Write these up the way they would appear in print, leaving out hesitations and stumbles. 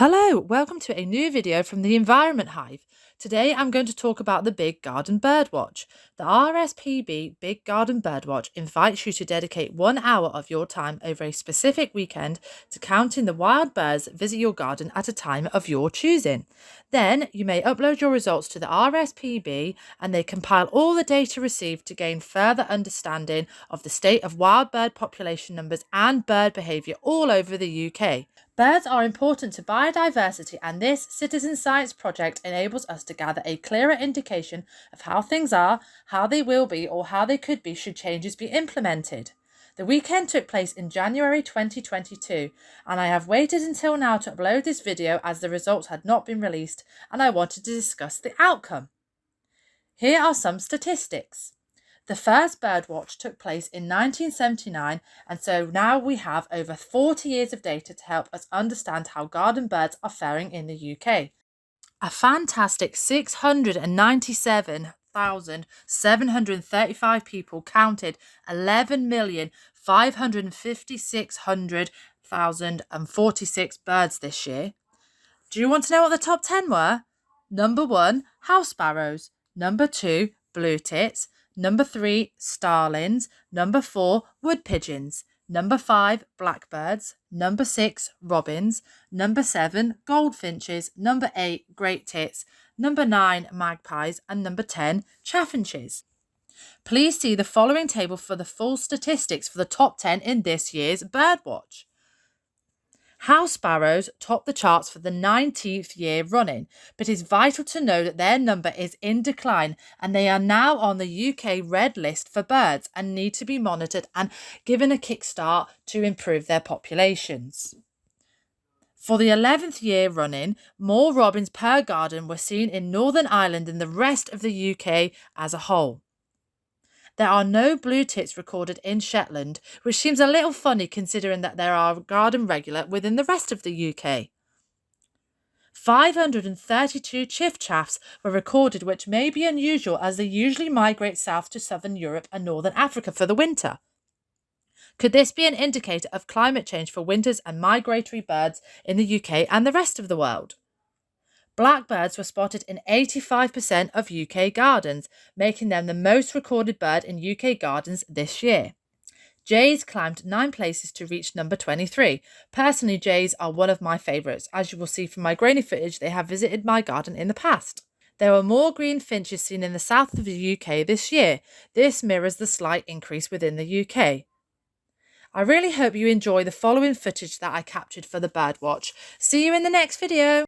Hello, welcome to a new video from the Environment Hive. Today I'm going to talk about the Big Garden Birdwatch. The RSPB Big Garden Birdwatch invites you to dedicate 1 hour of your time over a specific weekend to counting the wild birds that visit your garden at a time of your choosing. Then you may upload your results to the RSPB and they compile all the data received to gain further understanding of the state of wild bird population numbers and bird behaviour all over the UK. Birds are important to biodiversity, and this citizen science project enables us to gather a clearer indication of how things are, how they will be, or how they could be should changes be implemented. The weekend took place in January 2022, and I have waited until now to upload this video as the results had not been released, and I wanted to discuss the outcome. Here are some statistics. The first birdwatch took place in 1979, and so now we have over 40 years of data to help us understand how garden birds are faring in the UK. A fantastic 697,735 people counted 11,556,046 birds this year. Do you want to know what the top 10 were? Number 1, house sparrows. Number 2, blue tits. Number 3, starlings. Number 4, wood pigeons. Number 5, blackbirds. Number 6, robins. Number 7, goldfinches. Number 8, great tits. Number 9, magpies. And number 10, chaffinches. Please see the following table for the full statistics for the top 10 in this year's Birdwatch. House sparrows top the charts for the 19th year running, but it's vital to know that their number is in decline and they are now on the UK Red List for birds and need to be monitored and given a kickstart to improve their populations. For the 11th year running, more robins per garden were seen in Northern Ireland than the rest of the UK as a whole. There are no blue tits recorded in Shetland, which seems a little funny considering that there are garden regular within the rest of the UK. 532 chiffchaffs were recorded, which may be unusual as they usually migrate south to southern Europe and northern Africa for the winter. Could this be an indicator of climate change for winters and migratory birds in the UK and the rest of the world? Blackbirds were spotted in 85% of UK gardens, making them the most recorded bird in UK gardens this year. Jays climbed 9 places to reach number 23. Personally, jays are one of my favourites. As you will see from my grainy footage, they have visited my garden in the past. There were more green finches seen in the south of the UK this year. This mirrors the slight increase within the UK. I really hope you enjoy the following footage that I captured for the Birdwatch. See you in the next video.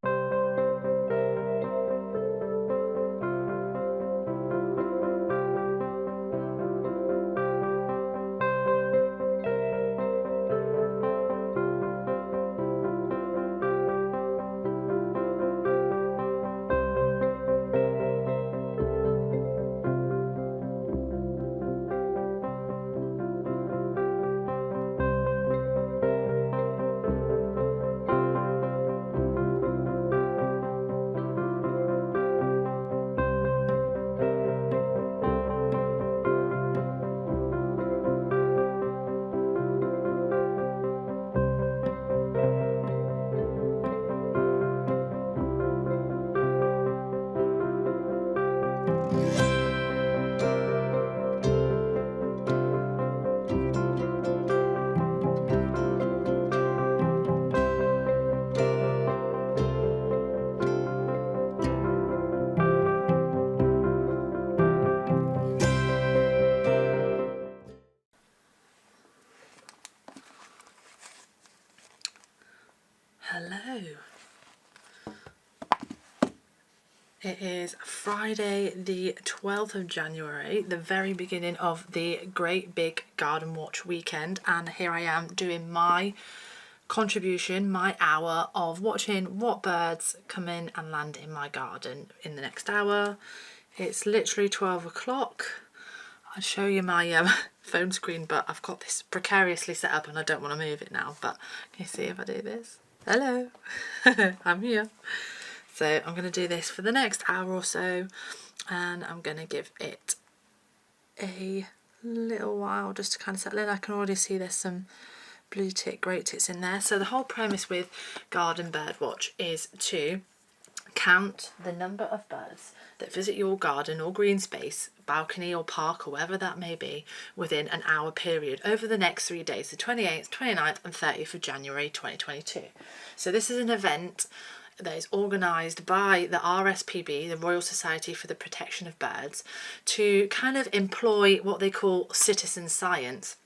Hello. It is Friday the 12th of January, the very beginning of the Great Big Garden Watch weekend, and here I am doing my contribution, my hour of watching what birds come in and land in my garden in the next hour. It's literally 12 o'clock. I'll show you my phone screen, but I've got this precariously set up and I don't want to move it now, but can you see if I do this? Hello, I'm here. So I'm going to do this for the next hour or so, and I'm going to give it a little while just to kind of settle in. I can already see there's some blue tit, great tits in there. So the whole premise with Garden Birdwatch is to count the number of birds that visit your garden or green space, balcony or park or wherever that may be, within an hour period over the next 3 days, the 28th, 29th and 30th of January 2022. So this is an event that is organised by the RSPB, the Royal Society for the Protection of Birds, to kind of employ what they call citizen science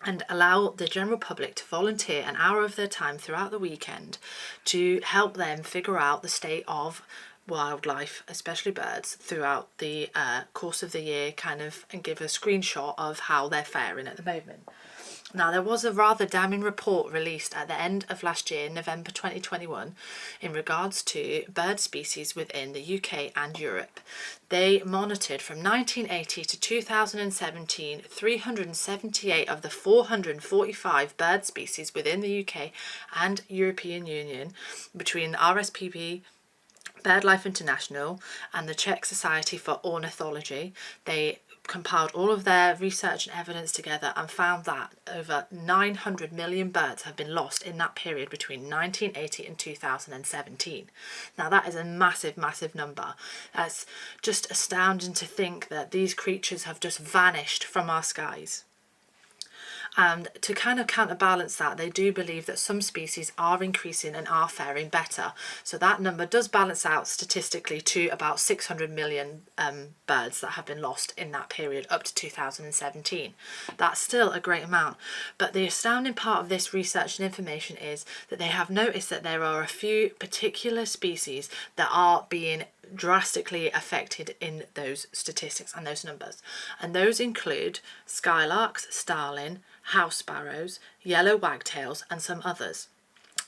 and allow the general public to volunteer an hour of their time throughout the weekend to help them figure out the state of wildlife, especially birds, throughout the course of the year, kind of, and give a screenshot of how they're faring at the moment. Now, there was a rather damning report released at the end of last year, November 2021, in regards to bird species within the UK and Europe. They monitored from 1980 to 2017 378 of the 445 bird species within the UK and European Union between the RSPB, BirdLife International and the Czech Society for Ornithology. They compiled all of their research and evidence together and found that over 900 million birds have been lost in that period between 1980 and 2017. Now that is a massive, massive number. That's just astounding to think that these creatures have just vanished from our skies. And to kind of counterbalance that, they do believe that some species are increasing and are faring better. So that number does balance out statistically to about 600 million birds that have been lost in that period up to 2017. That's still a great amount. But the astounding part of this research and information is that they have noticed that there are a few particular species that are being drastically affected in those statistics and those numbers, and those include skylarks, starling, house sparrows, yellow wagtails and some others.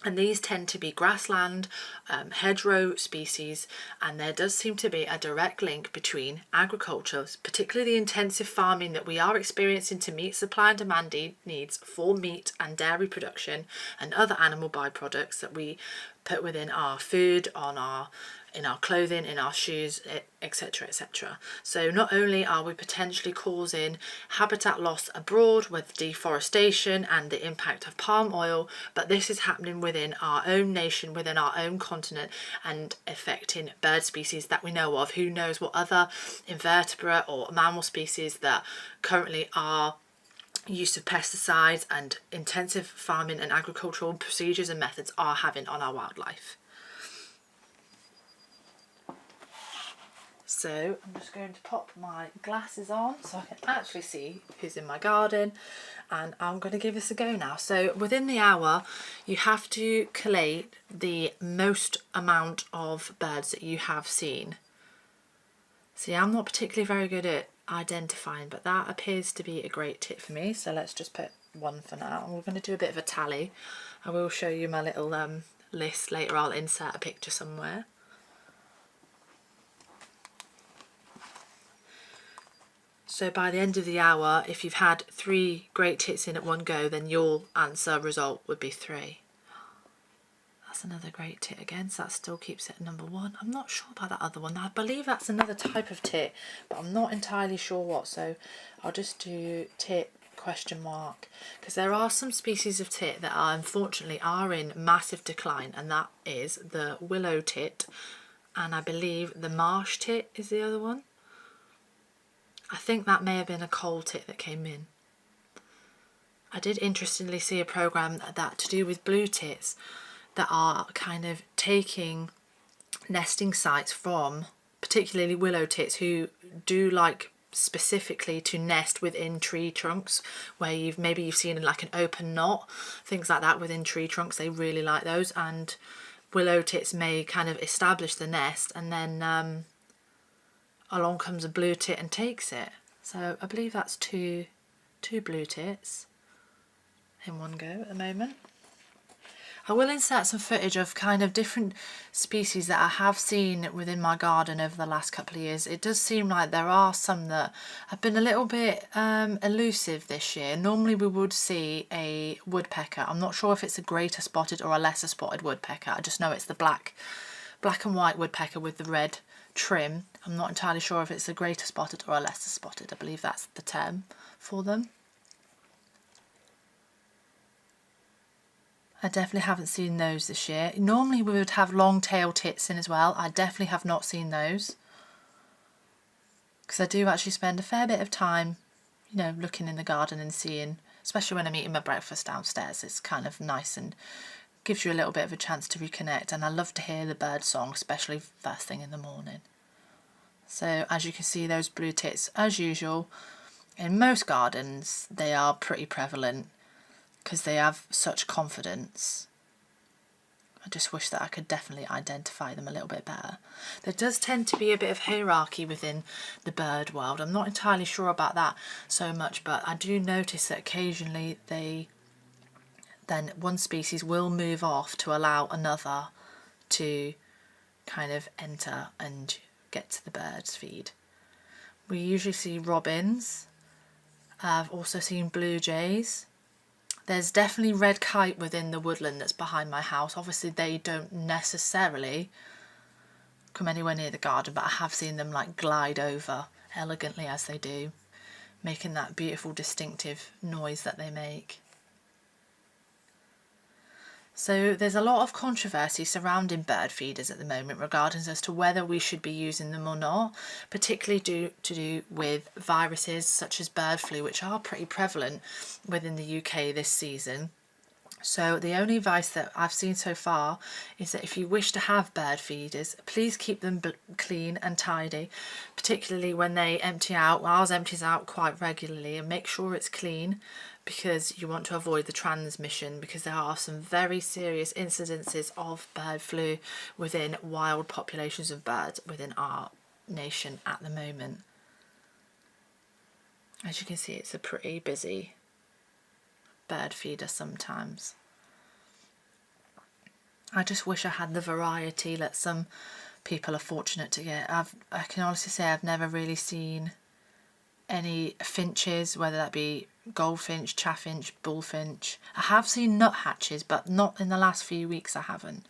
And these tend to be grassland, hedgerow species, and there does seem to be a direct link between agriculture, particularly the intensive farming that we are experiencing to meet supply and demand needs for meat and dairy production and other animal byproducts that we put within our food, in our clothing, in our shoes, etc, etc. So not only are we potentially causing habitat loss abroad with deforestation and the impact of palm oil, but this is happening within our own nation, within our own continent, and affecting bird species that we know of. Who knows what other invertebrate or mammal species that currently are use of pesticides and intensive farming and agricultural procedures and methods are having on our wildlife. So I'm just going to pop my glasses on so I can actually see who's in my garden, and I'm going to give this a go now. So within the hour you have to collate the most amount of birds that you have seen. See, I'm not particularly very good at identifying, but that appears to be a great tip for me, so let's just put one for now. We're going to do a bit of a tally. I will show you my little list later. I'll insert a picture somewhere. So by the end of the hour, if you've had 3 great tits in at one go, then your answer result would be 3. That's another great tit again, so that still keeps it at number 1. I'm not sure about that other one. I believe that's another type of tit, but I'm not entirely sure what. So I'll just do tit ? Because there are some species of tit that are unfortunately in massive decline, and that is the willow tit, and I believe the marsh tit is the other one. I think that may have been a coal tit that came in. I did interestingly see a programme that to do with blue tits that are kind of taking nesting sites from particularly willow tits who do like specifically to nest within tree trunks where you've seen like an open knot, things like that within tree trunks. They really like those, and willow tits may kind of establish the nest, and then along comes a blue tit and takes it. So I believe that's two blue tits in one go at the moment. I will insert some footage of kind of different species that I have seen within my garden over the last couple of years. It does seem like there are some that have been a little bit elusive this year. Normally we would see a woodpecker. I'm not sure if it's a greater spotted or a lesser spotted woodpecker. I just know it's the black and white woodpecker with the red trim. I'm not entirely sure if it's a greater spotted or a lesser spotted. I believe that's the term for them. I definitely haven't seen those this year. Normally we would have long-tailed tits in as well. I definitely have not seen those, because I do actually spend a fair bit of time, you know, looking in the garden and seeing, especially when I'm eating my breakfast downstairs. It's kind of nice and gives you a little bit of a chance to reconnect, and I love to hear the bird song, especially first thing in the morning. So as you can see, those blue tits, as usual, in most gardens, they are pretty prevalent because they have such confidence. I just wish that I could definitely identify them a little bit better. There does tend to be a bit of hierarchy within the bird world. I'm not entirely sure about that so much, but I do notice that occasionally then one species will move off to allow another to kind of enter and get to the bird's feed. We usually see robins. I've also seen blue jays. There's definitely red kite within the woodland that's behind my house. Obviously they don't necessarily come anywhere near the garden, but I have seen them like glide over elegantly as they do, making that beautiful distinctive noise that they make. So there's a lot of controversy surrounding bird feeders at the moment regarding as to whether we should be using them or not, particularly to do with viruses such as bird flu, which are pretty prevalent within the UK this season. So the only advice that I've seen so far is that if you wish to have bird feeders, please keep them clean and tidy, particularly when they empty out. Ours empties out quite regularly, and make sure it's clean, because you want to avoid the transmission, because there are some very serious incidences of bird flu within wild populations of birds within our nation at the moment. As you can see, it's a pretty busy bird feeder sometimes. I just wish I had the variety that some people are fortunate to get. I can honestly say I've never really seen any finches, whether that be goldfinch, chaffinch, bullfinch. I have seen nuthatches, but not in the last few weeks. I haven't.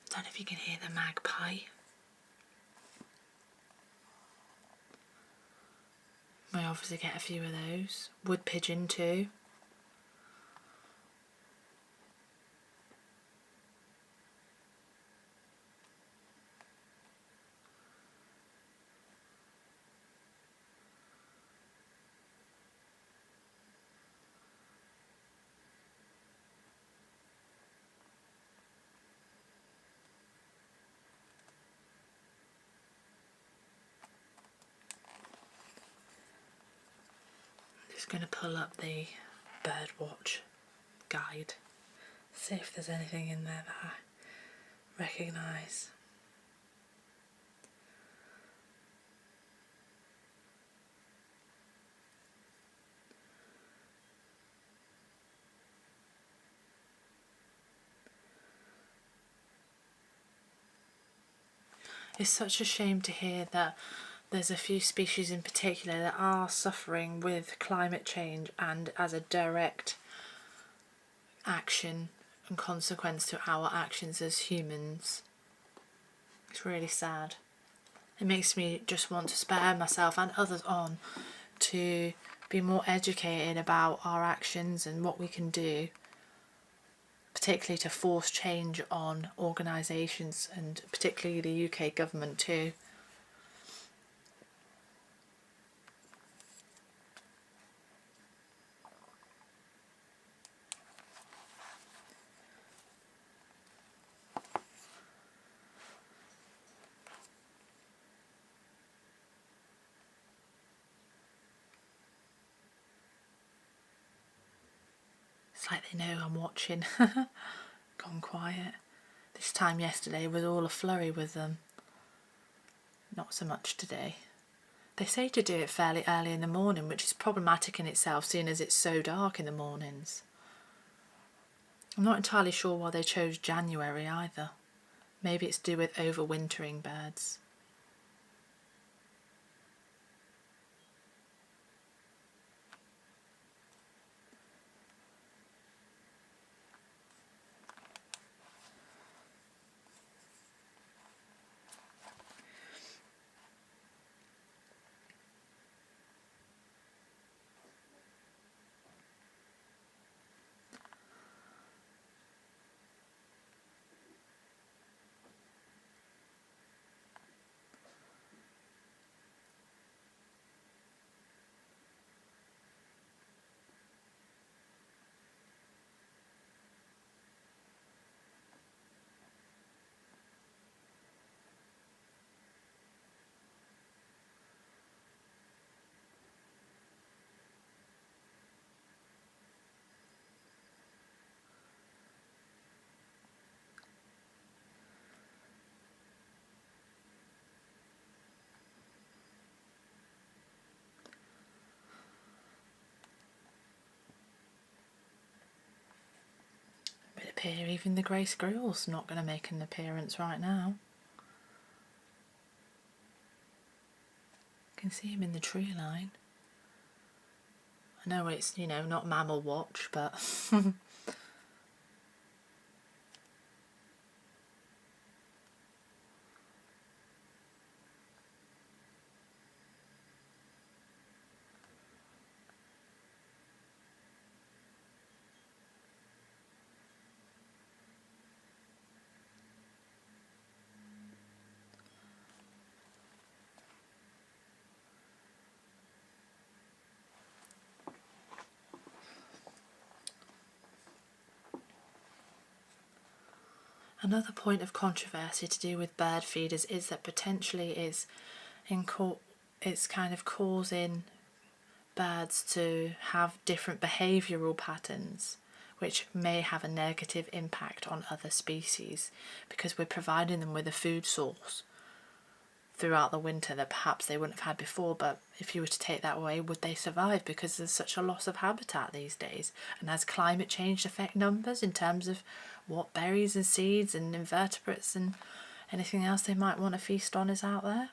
I don't know if you can hear the magpie. We obviously get a few of those. Wood pigeon too. Just going to pull up the Birdwatch guide, see if there's anything in there that I recognise. It's such a shame to hear that there's a few species in particular that are suffering with climate change and as a direct action and consequence to our actions as humans. It's really sad. It makes me just want to spur myself and others on to be more educated about our actions and what we can do, particularly to force change on organisations and particularly the UK government too. It's like they know I'm watching. Gone quiet. This time yesterday was all a flurry with them. Not so much today. They say to do it fairly early in the morning, which is problematic in itself, seeing as it's so dark in the mornings. I'm not entirely sure why they chose January either. Maybe it's to do with overwintering birds. It would appear even the grey squirrel's not going to make an appearance right now. I can see him in the tree line. I know it's, not mammal watch, but another point of controversy to do with bird feeders is that potentially it's kind of causing birds to have different behavioural patterns, which may have a negative impact on other species because we're providing them with a food source throughout the winter that perhaps they wouldn't have had before. But if you were to take that away, would they survive? Because there's such a loss of habitat these days, and has climate change affect numbers in terms of what berries and seeds and invertebrates and anything else they might want to feast on is out there?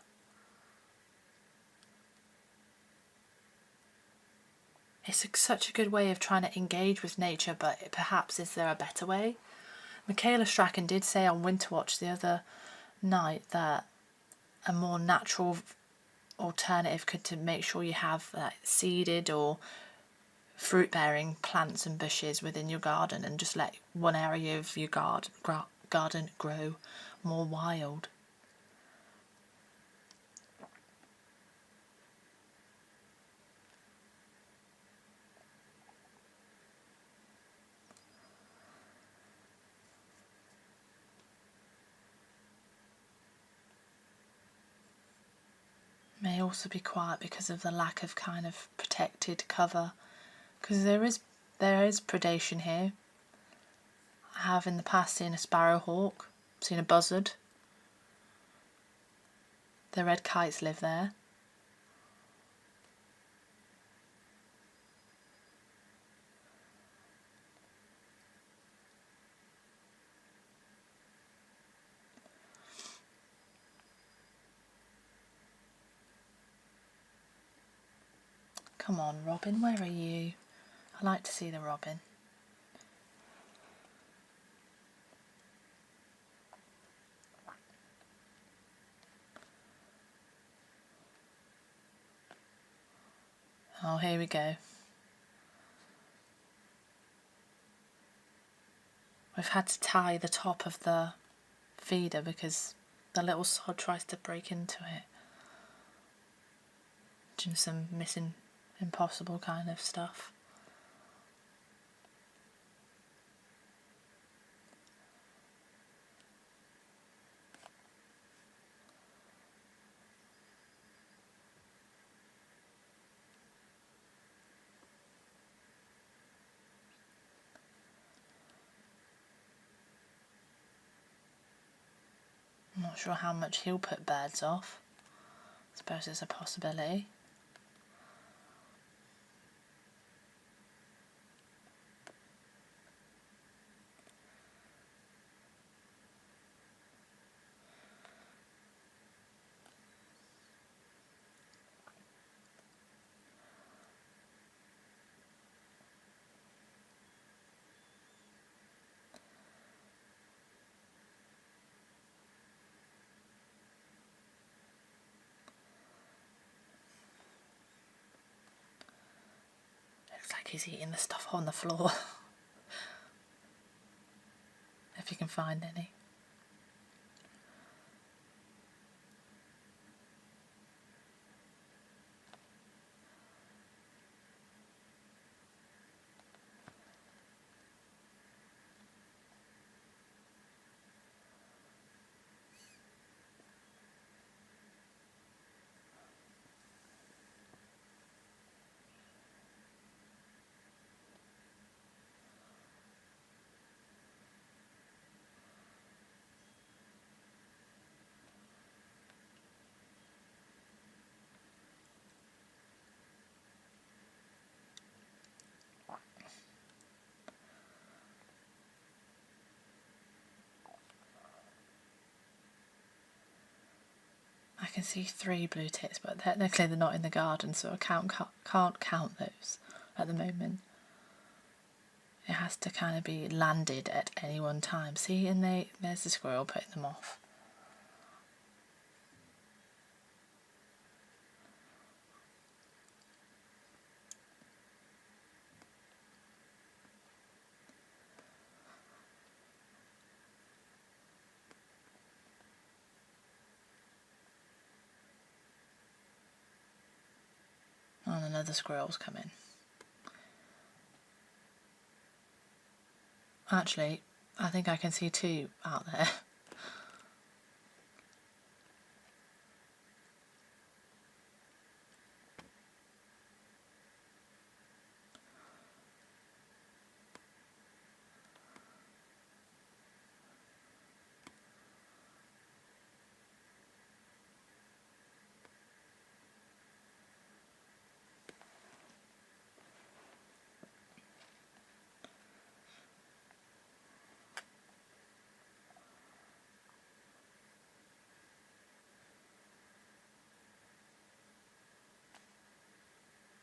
It's such a good way of trying to engage with nature, but perhaps is there a better way? Michaela Strachan did say on Winter Watch the other night that a more natural alternative could to make sure you have seeded or fruit-bearing plants and bushes within your garden, and just let one area of your garden grow more wild. May also be quiet because of the lack of kind of protected cover, because there is predation here. I have in the past seen a sparrowhawk, seen a buzzard. The red kites live there. Come on, robin, where are you? I like to see the robin. Oh, here we go. We've had to tie the top of the feeder because the little sod tries to break into it. Just some missing impossible kind of stuff. Not sure how much he'll put birds off. I suppose it's a possibility. Looks like he's eating the stuff on the floor. If you can find any. I can see 3 blue ticks, but technically they're not in the garden, so I can't count those at the moment. It has to kind of be landed at any one time. See, and there's the squirrel putting them off. And another squirrel's coming. Actually, I think I can see 2 out there.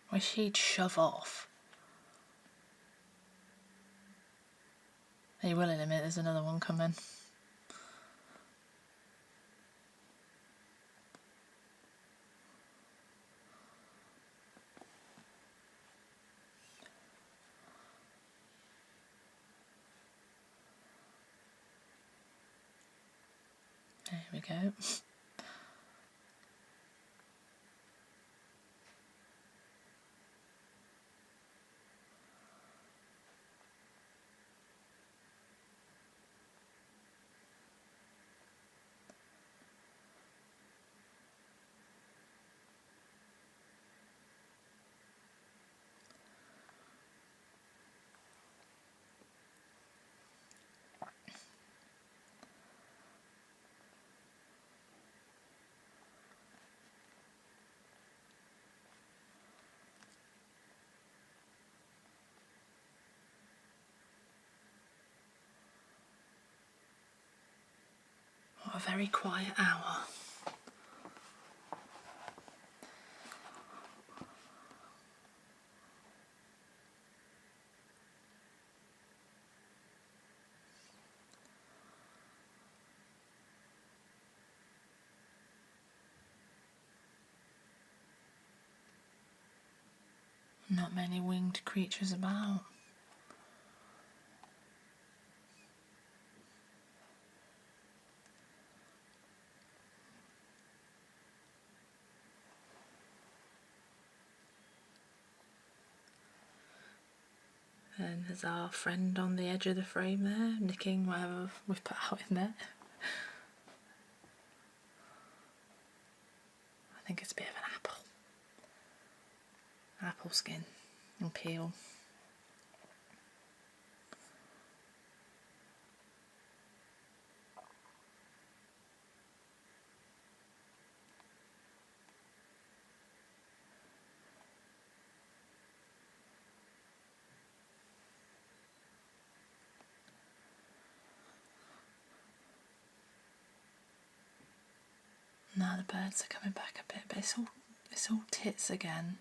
Wish he'd shove off. He will in a minute, there's another one coming. There we go. What a very quiet hour. Not many winged creatures about. And there's our friend on the edge of the frame there, nicking whatever we've put out in there. I think it's a bit of an apple. Apple skin and peel. Now the birds are coming back a bit, but it's all tits again.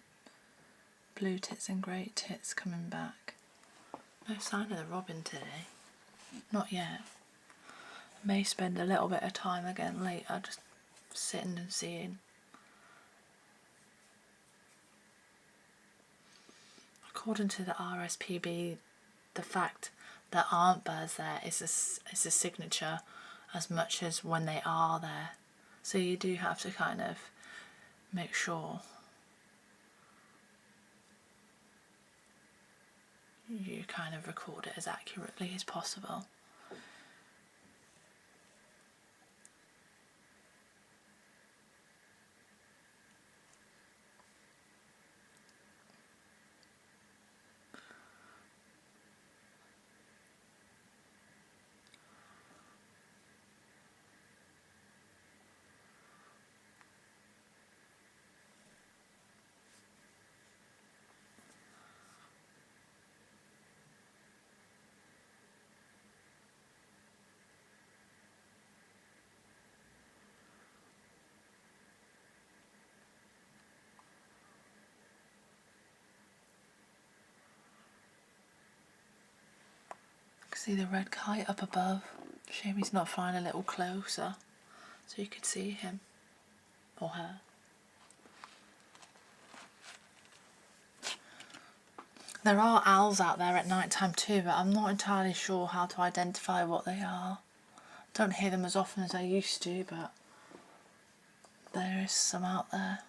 Blue tits and grey tits coming back. No sign of the robin today. Not yet. I may spend a little bit of time again later just sitting and seeing. According to the RSPB, the fact there aren't birds there is a signature as much as when they are there. So you do have to kind of make sure you kind of record it as accurately as possible. See the red kite up above. Shame he's not flying a little closer so you could see him or her. There are owls out there at night time too, but I'm not entirely sure how to identify what they are. I don't hear them as often as I used to, but there is some out there.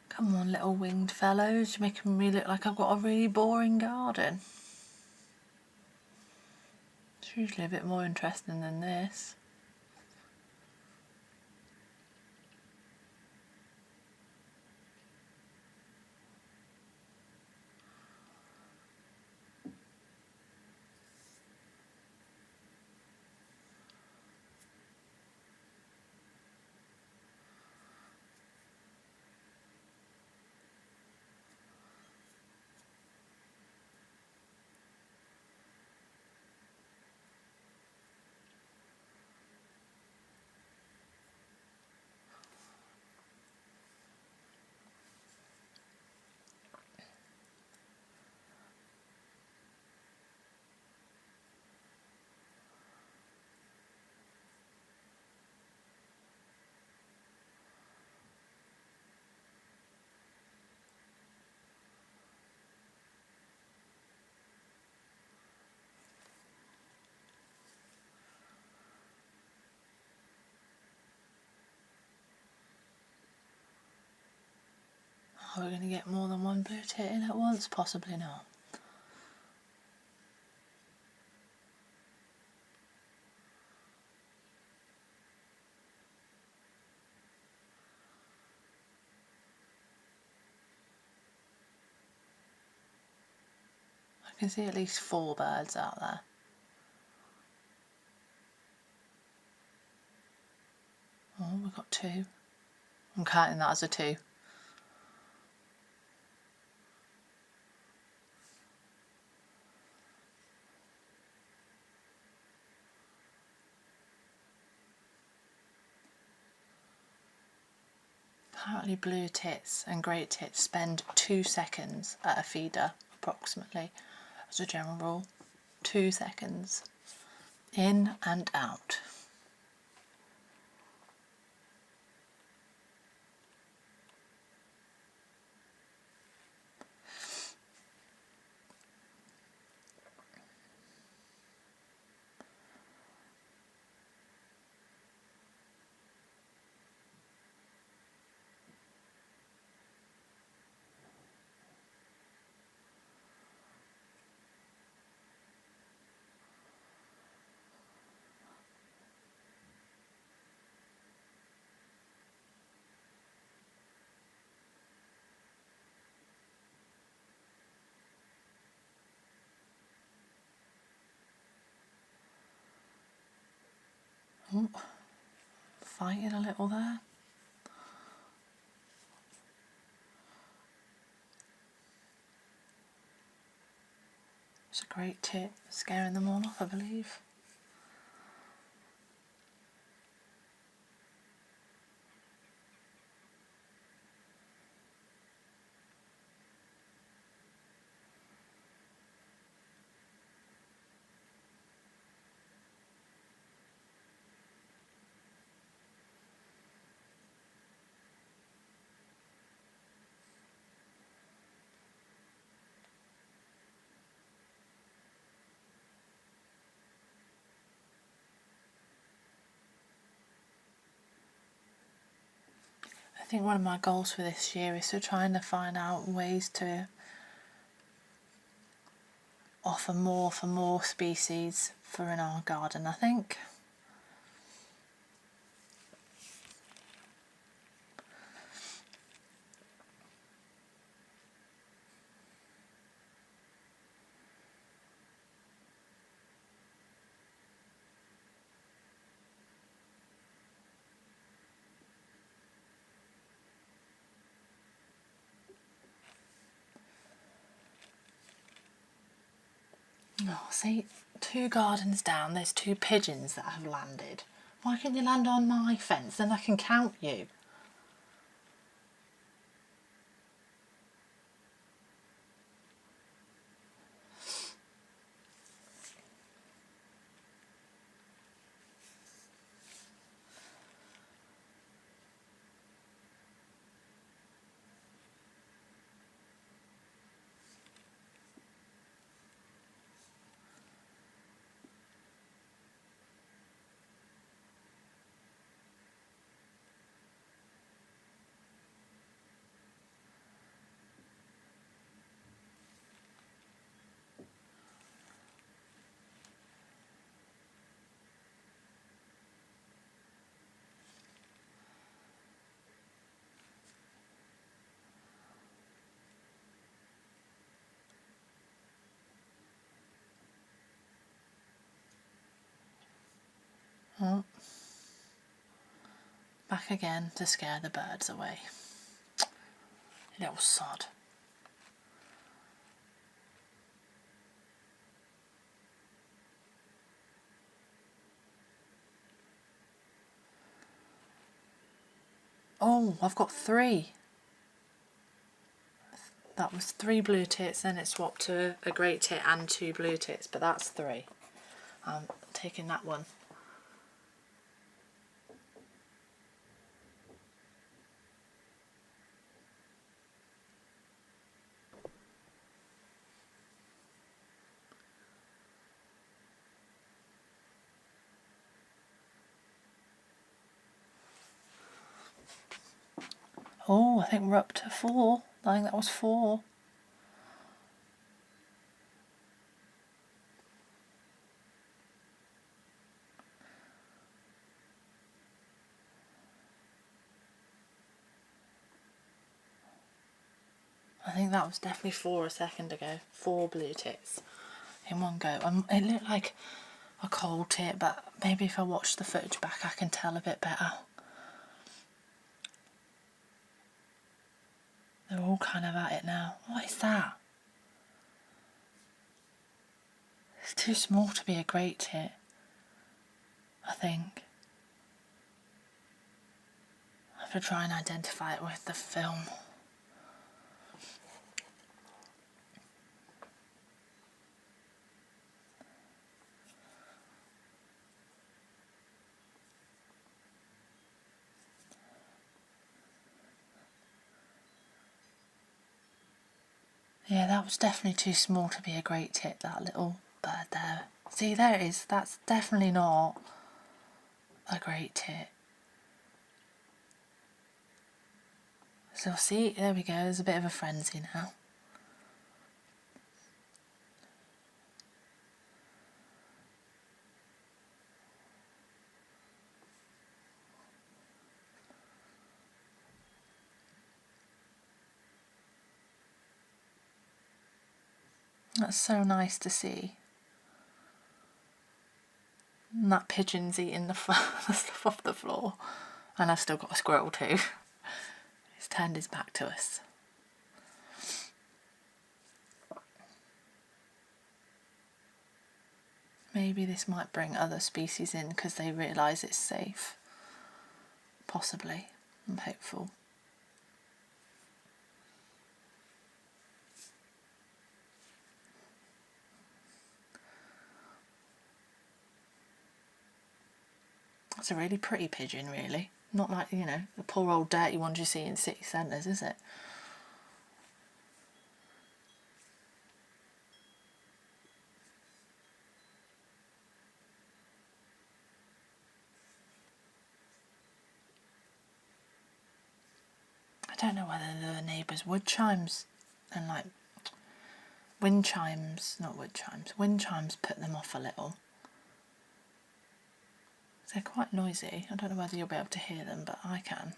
Come on, little winged fellows, you're making me look like I've got a really boring garden. It's usually a bit more interesting than this. Are we going to get more than one blue tit in at once? Possibly not. I can see at least 4 birds out there. Oh, we've got 2. I'm counting that as a 2. Apparently blue tits and grey tits spend 2 seconds at a feeder, approximately, as a general rule. 2 seconds. In and out. Oh, fighting a little there. It's a great tit, scaring them all off, I believe. I think one of my goals for this year is to try and find out ways to offer more for more species for in our garden, I think. Oh, see, 2 gardens down, there's 2 pigeons that have landed. Why can't you land on my fence? Then I can count you. Oh. Back again to scare the birds away. Little sod. Oh, I've got 3. That was 3 blue tits, then it swapped to a great tit and 2 blue tits, but that's 3. I'm taking that one. Oh, I think we're up to 4. I think that was 4. I think that was definitely 4 a second ago. 4 blue tits in one go. It looked like a cold tit, but maybe if I watch the footage back I can tell a bit better. They're all kind of at it now. What is that? It's too small to be a great tit, I think. I have to try and identify it with the film. Yeah, that was definitely too small to be a great tit, that little bird there. See, there it is. That's definitely not a great tit. So see, there we go, there's a bit of a frenzy now. That's so nice to see. And that pigeon's eating the stuff off the floor. And I've still got a squirrel too. He's turned his back to us. Maybe this might bring other species in because they realise it's safe. Possibly. I'm hopeful. It's a really pretty pigeon, really. Not like, you know, the poor old dirty ones you see in city centres, is it? I don't know whether the neighbours' wood chimes and like wind chimes, not wood chimes, wind chimes put them off a little. They're quite noisy. I don't know whether you'll be able to hear them, but I can.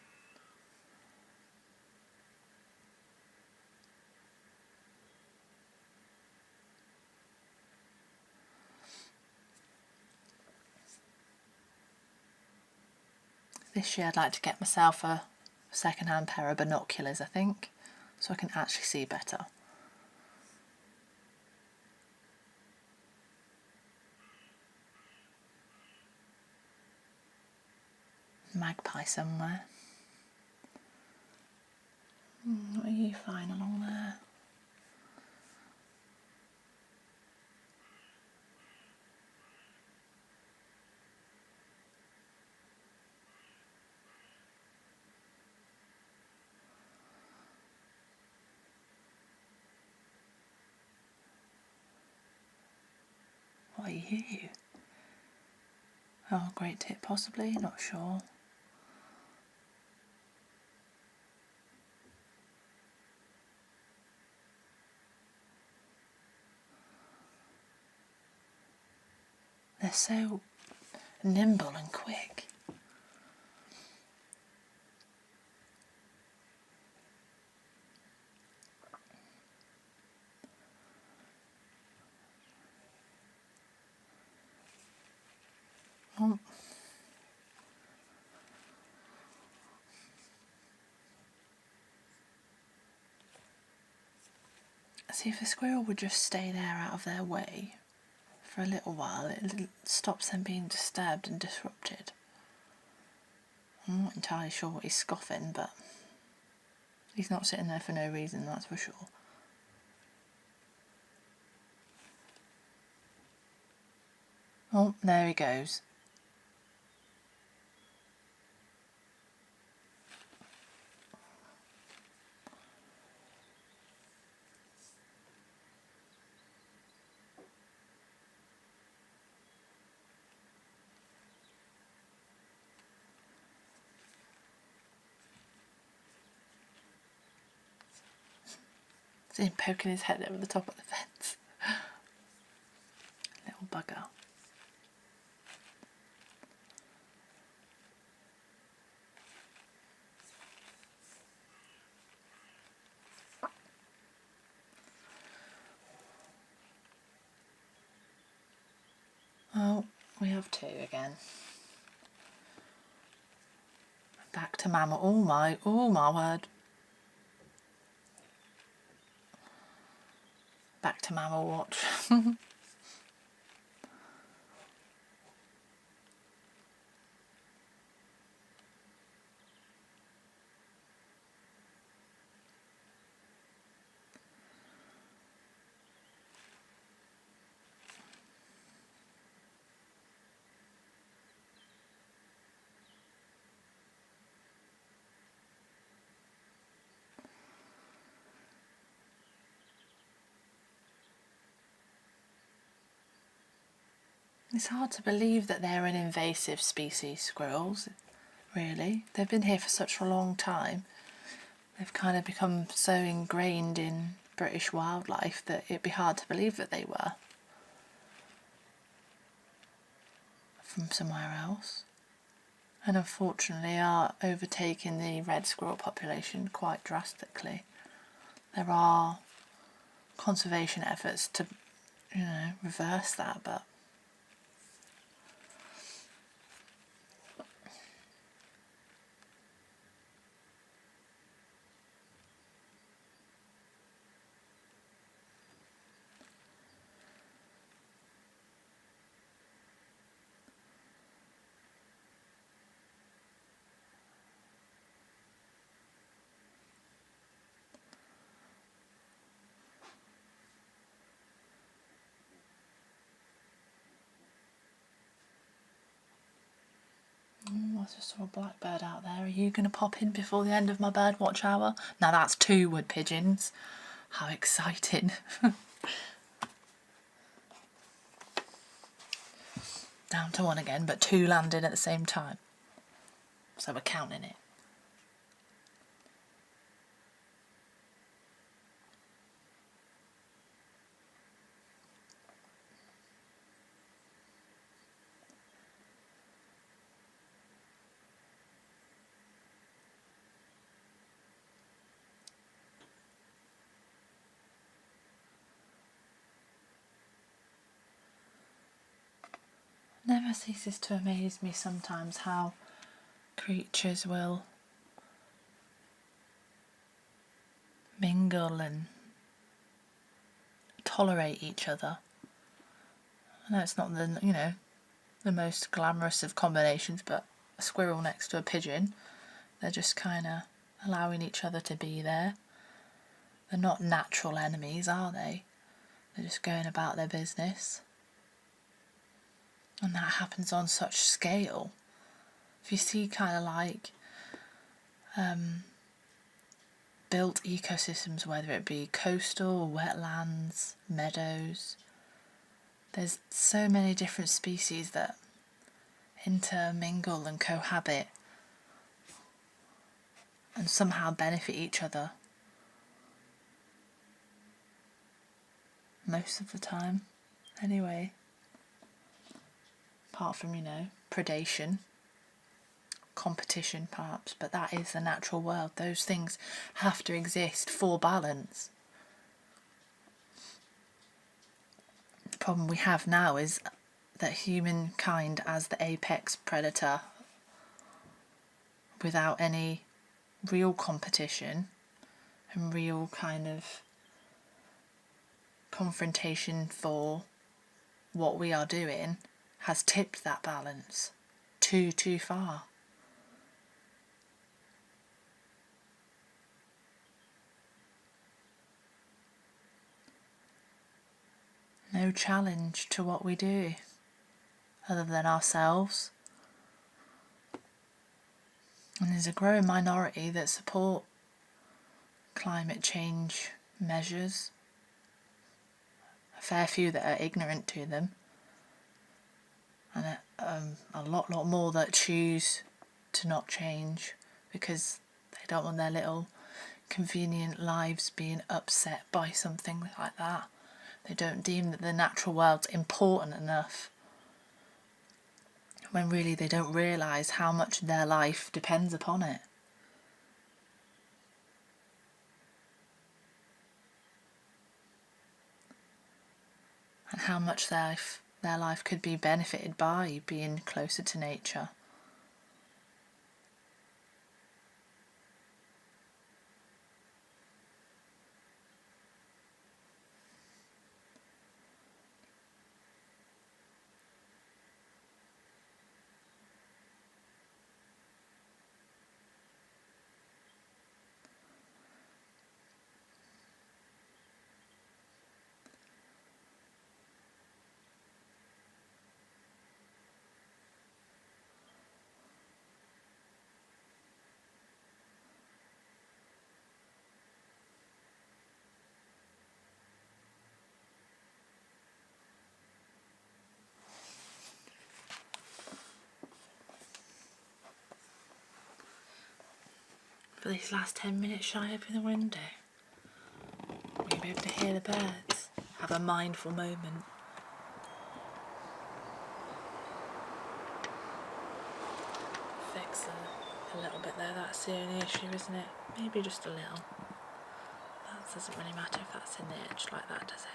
This year I'd like to get myself a second-hand pair of binoculars, I think, so I can actually see better. Magpie somewhere. What are you finding along there? What are you? Oh, great tip possibly, not sure. They're so nimble and quick. Oh. See, if a squirrel would just stay there out of their way for a little while, it stops them being disturbed and disrupted. I'm not entirely sure what he's scoffing, but he's not sitting there for no reason, that's for sure. Oh, there he goes. See him poking his head over the top of the fence. Little bugger. Oh, we have two again. Back to mammal. Oh my word. Back to mammal watch. It's hard to believe that they're an invasive species, squirrels, really. They've been here for such a long time. They've kind of become so ingrained in British wildlife that it'd be hard to believe that they were from somewhere else. And unfortunately are overtaking the red squirrel population quite drastically. There are conservation efforts to, reverse that, but I just saw a blackbird out there. Are you going to pop in before the end of my birdwatch hour? Now that's 2 wood pigeons. How exciting. Down to 1 again, but 2 landed at the same time. So we're counting it. Never ceases to amaze me sometimes how creatures will mingle and tolerate each other. I know it's not the most glamorous of combinations, but a squirrel next to a pigeon, they're just kind of allowing each other to be there. They're not natural enemies, are they? They're just going about their business. And that happens on such scale. If you see kind of like built ecosystems, whether it be coastal, wetlands, meadows, there's so many different species that intermingle and cohabit and somehow benefit each other. Most of the time, anyway. Apart from, predation, competition perhaps, but that is the natural world. Those things have to exist for balance. The problem we have now is that humankind as the apex predator, without any real competition and real kind of confrontation for what we are doing, has tipped that balance too far. No challenge to what we do other than ourselves. And there's a growing minority that support climate change measures, a fair few that are ignorant to them, and a lot more that choose to not change because they don't want their little convenient lives being upset by something like that. They don't deem that the natural world's important enough, when really they don't realise how much their life depends upon it. And how much their life could be benefited by being closer to nature. For these last 10 minutes, shall I open the window? Will you be able to hear the birds? Have a mindful moment. Fix a little bit there, that's the only issue, isn't it? Maybe just a little. That doesn't really matter if that's in the edge like that, does it?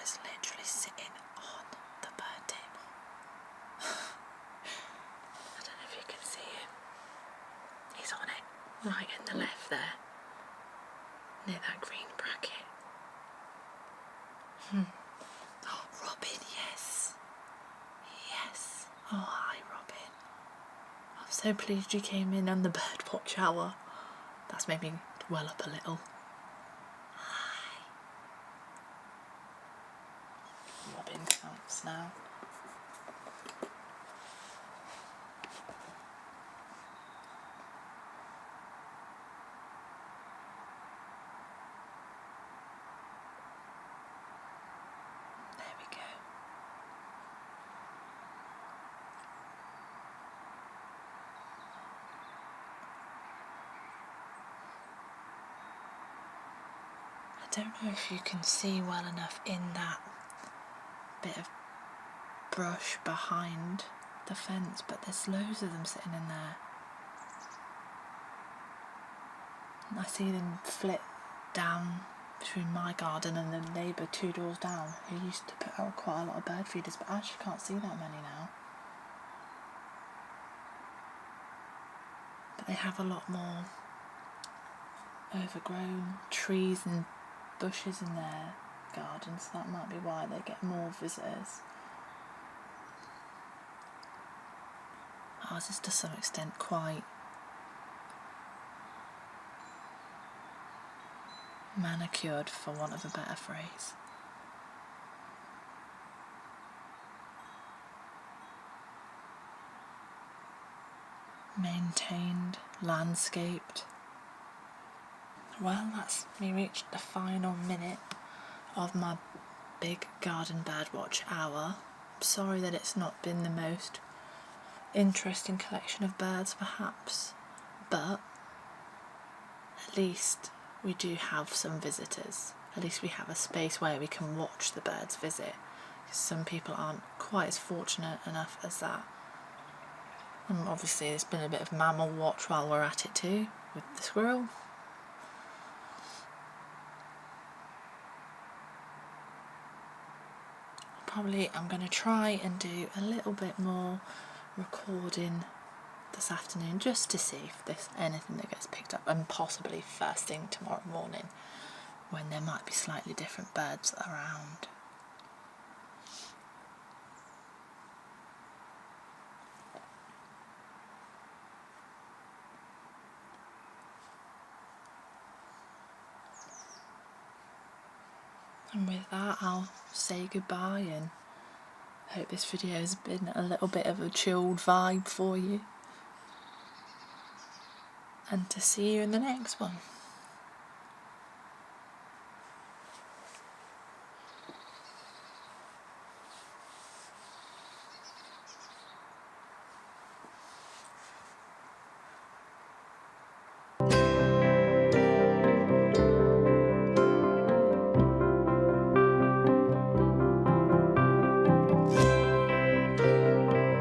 is literally sitting on the bird table. I don't know if you can see him. He's on it, right in the left there, near that green bracket. Oh, Robin, yes. Yes. Oh, hi, Robin. I'm so pleased you came in on the birdwatch hour. That's made me well up a little. Hi. Robin counts now. There we go. I don't know if you can see well enough in that bit of brush behind the fence, but there's loads of them sitting in there. I see them flit down between my garden and the neighbour 2 doors down, who used to put out quite a lot of bird feeders, but I actually can't see that many now. But they have a lot more overgrown trees and bushes in their garden, so that might be why they get more visitors. Ours is to some extent quite manicured, for want of a better phrase. Maintained, landscaped. Well, that's me reached the final minute of my Big Garden Birdwatch hour. I'm sorry that it's not been the most interesting collection of birds perhaps, but at least we do have some visitors. At least we have a space where we can watch the birds visit, because some people aren't quite as fortunate enough as that. And obviously there's been a bit of mammal watch while we're at it too, with the squirrel. Probably I'm going to try and do a little bit more recording this afternoon, just to see if there's anything that gets picked up, and possibly first thing tomorrow morning when there might be slightly different birds around. And with that, I'll say goodbye and hope this video has been a little bit of a chilled vibe for you. And to see you in the next one.